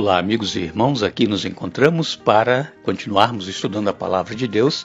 Olá, amigos e irmãos, aqui nos encontramos para continuarmos estudando a Palavra de Deus.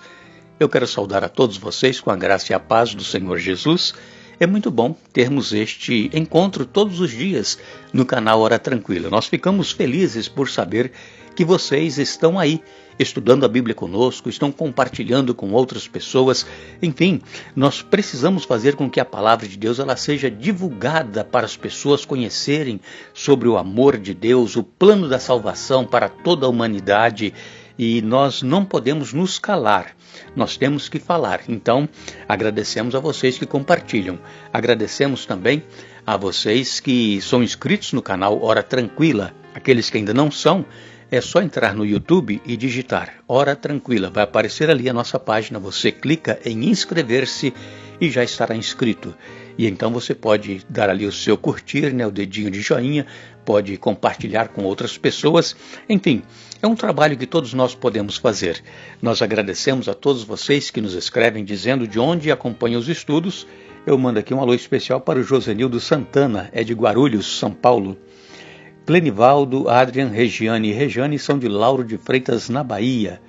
Eu quero saudar a todos vocês com a graça e a paz do Senhor Jesus. É muito bom termos este encontro todos os dias no canal Hora Tranquila. Nós ficamos felizes por saber que vocês estão aí estudando a Bíblia conosco, estão compartilhando com outras pessoas. Enfim, nós precisamos fazer com que a Palavra de Deus ela seja divulgada para as pessoas conhecerem sobre o amor de Deus, o plano da salvação para toda a humanidade. E nós não podemos nos calar, nós temos que falar. Então, agradecemos a vocês que compartilham. Agradecemos também a vocês que são inscritos no canal Hora Tranquila. Aqueles que ainda não são, é só entrar no YouTube e digitar Hora Tranquila. Vai aparecer ali a nossa página, você clica em inscrever-se e já estará inscrito. E então você pode dar ali o seu curtir, o dedinho de joinha, pode compartilhar com outras pessoas. Enfim, é um trabalho que todos nós podemos fazer. Nós agradecemos a todos vocês que nos escrevem dizendo de onde acompanham os estudos. Eu mando aqui um alô especial para o Josenildo Santana, é de Guarulhos, São Paulo. Plenivaldo, Adrian, Regiane e Rejane são de Lauro de Freitas, na Bahia.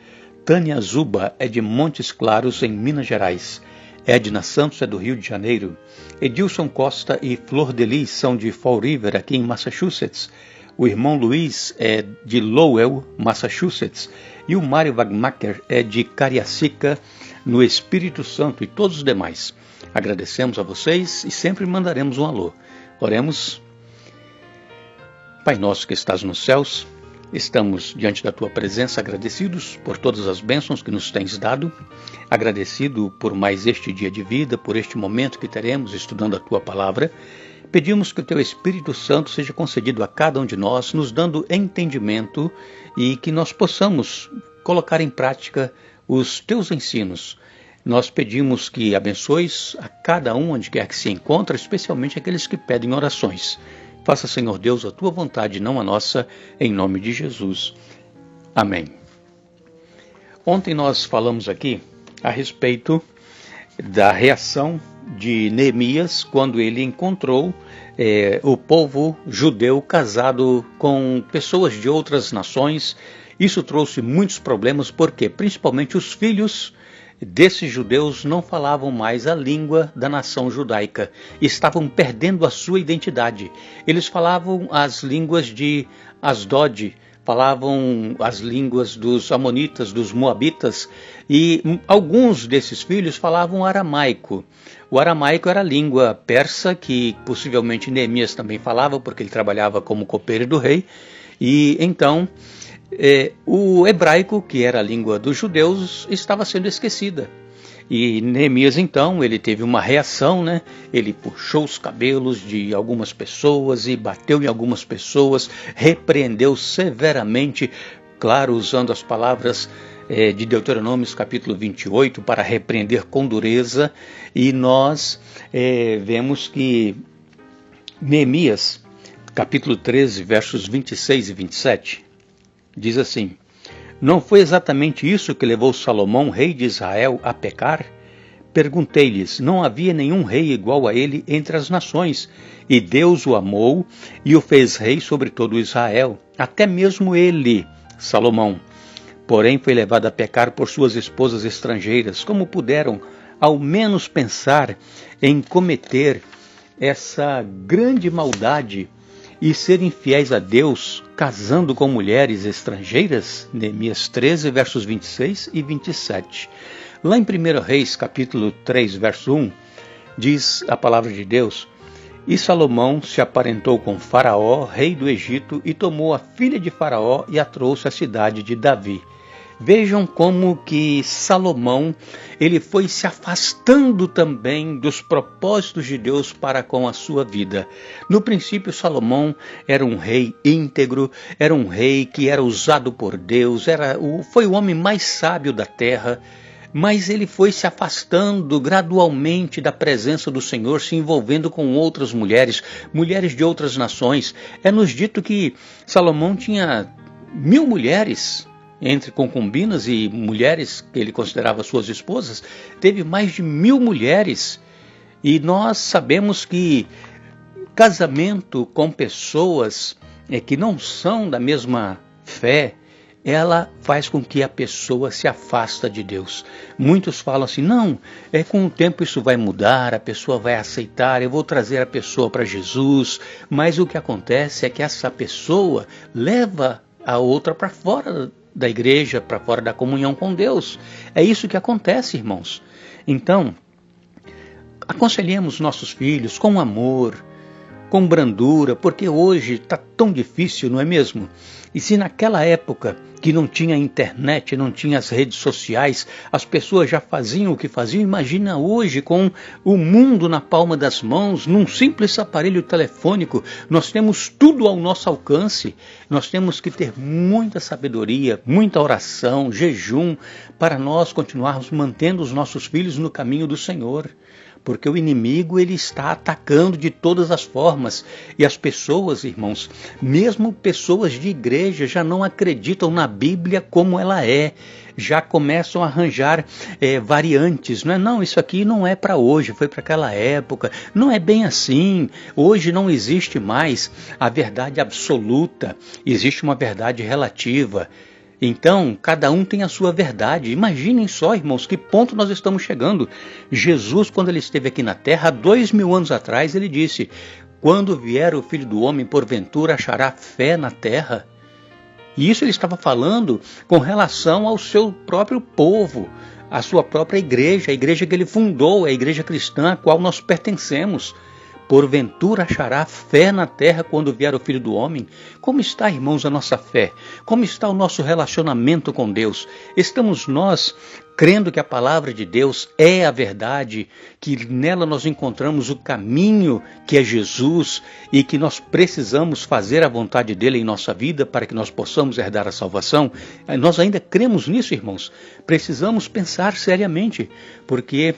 Tânia Zuba é de Montes Claros, em Minas Gerais. Edna Santos é do Rio de Janeiro. Edilson Costa e Flor de Lis são de Fall River, aqui em Massachusetts. O irmão Luiz é de Lowell, Massachusetts. E o Mário Wagmacher é de Cariacica, no Espírito Santo, e todos os demais. Agradecemos a vocês e sempre mandaremos um alô. Oremos. Pai nosso que estás nos céus, estamos diante da Tua presença agradecidos por todas as bênçãos que nos tens dado, agradecido por mais este dia de vida, por este momento que teremos estudando a Tua Palavra. Pedimos que o Teu Espírito Santo seja concedido a cada um de nós, nos dando entendimento e que nós possamos colocar em prática os Teus ensinos. Nós pedimos que abençoes a cada um onde quer que se encontre, especialmente aqueles que pedem orações. Faça, Senhor Deus, a Tua vontade, não a nossa, em nome de Jesus. Amém. Ontem nós falamos aqui a respeito da reação de Neemias quando ele encontrou o povo judeu casado com pessoas de outras nações. Isso trouxe muitos problemas, porque principalmente os filhos desses judeus não falavam mais a língua da nação judaica, estavam perdendo a sua identidade. Eles falavam as línguas de Asdod, falavam as línguas dos amonitas, dos moabitas, e alguns desses filhos falavam aramaico. O aramaico era a língua persa, que possivelmente Neemias também falava, porque ele trabalhava como copeiro do rei, e então o hebraico, que era a língua dos judeus, estava sendo esquecida. E Neemias, então, ele teve uma reação, Ele puxou os cabelos de algumas pessoas e bateu em algumas pessoas, repreendeu severamente, claro, usando as palavras de Deuteronômio, capítulo 28, para repreender com dureza. E nós vemos que Neemias, capítulo 13, versos 26 e 27, diz assim: Não foi exatamente isso que levou Salomão, rei de Israel, a pecar? Perguntei-lhes, não havia nenhum rei igual a ele entre as nações, e Deus o amou e o fez rei sobre todo Israel, até mesmo ele, Salomão. Porém foi levado a pecar por suas esposas estrangeiras. Como puderam ao menos pensar em cometer essa grande maldade e serem fiéis a Deus, casando com mulheres estrangeiras? Neemias 13, versos 26 e 27. Lá em 1 Reis, capítulo 3, verso 1, diz a palavra de Deus: E Salomão se aparentou com Faraó, rei do Egito, e tomou a filha de Faraó e a trouxe à cidade de Davi. Vejam como que Salomão, ele foi se afastando também dos propósitos de Deus para com a sua vida. No princípio, Salomão era um rei íntegro, era um rei que era usado por Deus, foi o homem mais sábio da terra, mas ele foi se afastando gradualmente da presença do Senhor, se envolvendo com outras mulheres, mulheres de outras nações. É-nos dito que Salomão tinha 1000 mulheres, entre concubinas e mulheres que ele considerava suas esposas, teve mais de 1000 mulheres. E nós sabemos que casamento com pessoas que não são da mesma fé, ela faz com que a pessoa se afasta de Deus. Muitos falam assim, não, com o tempo isso vai mudar, a pessoa vai aceitar, eu vou trazer a pessoa para Jesus, mas o que acontece é que essa pessoa leva a outra para fora da igreja, para fora da comunhão com Deus. É isso que acontece, irmãos. Então, aconselhemos nossos filhos com amor, com brandura, porque hoje está tão difícil, não é mesmo? E se naquela época que não tinha internet, não tinha as redes sociais, as pessoas já faziam o que faziam, imagina hoje com o mundo na palma das mãos, num simples aparelho telefônico, nós temos tudo ao nosso alcance, nós temos que ter muita sabedoria, muita oração, jejum, para nós continuarmos mantendo os nossos filhos no caminho do Senhor. Porque o inimigo ele está atacando de todas as formas. E as pessoas, irmãos, mesmo pessoas de igreja, já não acreditam na Bíblia como ela é. Já começam a arranjar variantes. Não, isso aqui não é para hoje, foi para aquela época. Não é bem assim. Hoje não existe mais a verdade absoluta. Existe uma verdade relativa. Então, cada um tem a sua verdade. Imaginem só, irmãos, que ponto nós estamos chegando. Jesus, quando ele esteve aqui na terra, há 2000 anos atrás, ele disse, quando vier o Filho do Homem, porventura achará fé na terra? E isso ele estava falando com relação ao seu próprio povo, à sua própria igreja, a igreja que ele fundou, a igreja cristã a qual nós pertencemos. Porventura achará fé na terra quando vier o Filho do Homem? Como está, irmãos, a nossa fé? Como está o nosso relacionamento com Deus? Estamos nós crendo que a palavra de Deus é a verdade, que nela nós encontramos o caminho que é Jesus e que nós precisamos fazer a vontade dele em nossa vida para que nós possamos herdar a salvação? Nós ainda cremos nisso, irmãos? Precisamos pensar seriamente, porque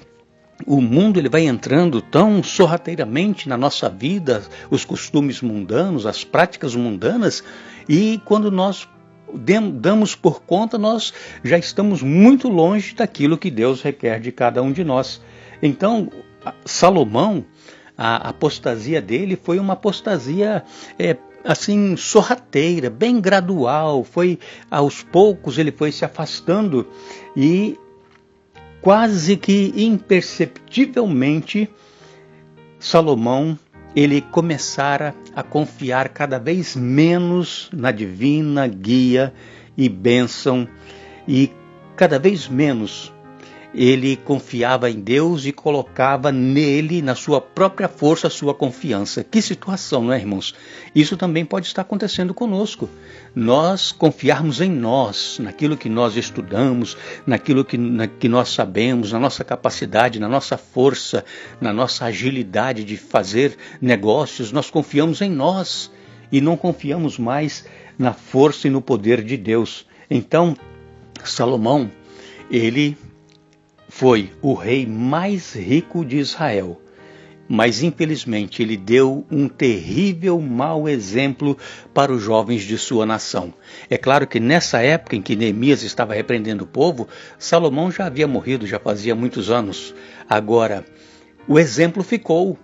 o mundo ele vai entrando tão sorrateiramente na nossa vida, os costumes mundanos, as práticas mundanas, e quando nós damos por conta, nós já estamos muito longe daquilo que Deus requer de cada um de nós. Então, Salomão, a apostasia dele foi uma apostasia assim, sorrateira, bem gradual, foi aos poucos ele foi se afastando e quase que imperceptivelmente, Salomão, ele começara a confiar cada vez menos na divina guia e bênção, e cada vez menos ele confiava em Deus e colocava nele, na sua própria força, a sua confiança. Que situação, não é, irmãos? Isso também pode estar acontecendo conosco. Nós confiarmos em nós, naquilo que nós estudamos, naquilo que nós sabemos, na nossa capacidade, na nossa força, na nossa agilidade de fazer negócios, nós confiamos em nós e não confiamos mais na força e no poder de Deus. Então, Salomão, ele foi o rei mais rico de Israel, mas infelizmente ele deu um terrível mau exemplo para os jovens de sua nação. É claro que nessa época em que Neemias estava repreendendo o povo, Salomão já havia morrido, já fazia muitos anos. Agora, o exemplo ficou.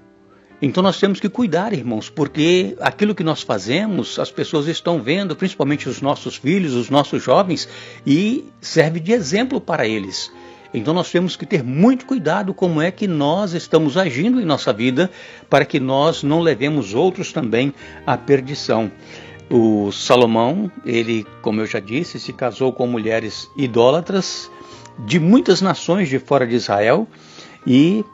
Então nós temos que cuidar, irmãos, porque aquilo que nós fazemos, as pessoas estão vendo, principalmente os nossos filhos, os nossos jovens, e serve de exemplo para eles. Então nós temos que ter muito cuidado como é que nós estamos agindo em nossa vida para que nós não levemos outros também à perdição. O Salomão, ele, como eu já disse, se casou com mulheres idólatras de muitas nações de fora de Israel, e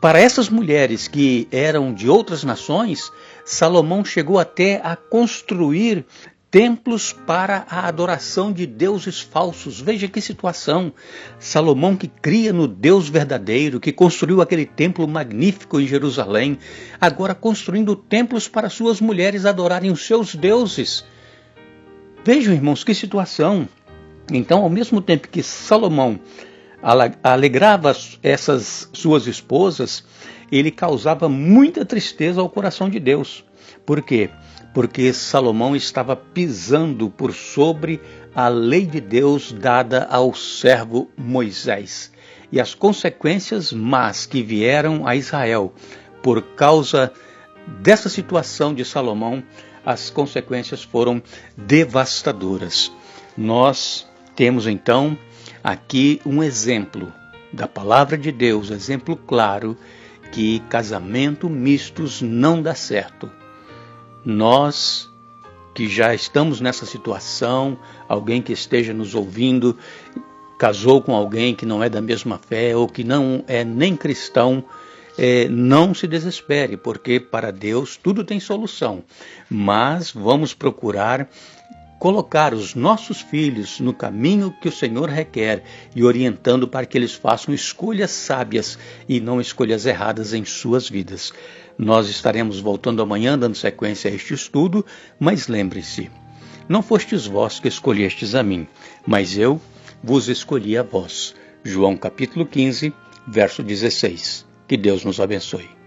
para essas mulheres que eram de outras nações, Salomão chegou até a construir templos para a adoração de deuses falsos. Veja que situação. Salomão, que cria no Deus verdadeiro, que construiu aquele templo magnífico em Jerusalém, agora construindo templos para suas mulheres adorarem os seus deuses. Vejam, irmãos, que situação. Então, ao mesmo tempo que Salomão alegrava essas suas esposas, ele causava muita tristeza ao coração de Deus. Por quê? Porque Salomão estava pisando por sobre a lei de Deus dada ao servo Moisés. E as consequências más que vieram a Israel por causa dessa situação de Salomão, as consequências foram devastadoras. Nós temos então aqui um exemplo da palavra de Deus, exemplo claro que casamento mistos não dá certo. Nós que já estamos nessa situação, alguém que esteja nos ouvindo, casou com alguém que não é da mesma fé ou que não é nem cristão, não se desespere, porque para Deus tudo tem solução. Mas vamos procurar colocar os nossos filhos no caminho que o Senhor requer e orientando para que eles façam escolhas sábias e não escolhas erradas em suas vidas. Nós estaremos voltando amanhã dando sequência a este estudo, mas lembre-se, não fostes vós que escolhestes a mim, mas eu vos escolhi a vós. João capítulo 15, verso 16. Que Deus nos abençoe.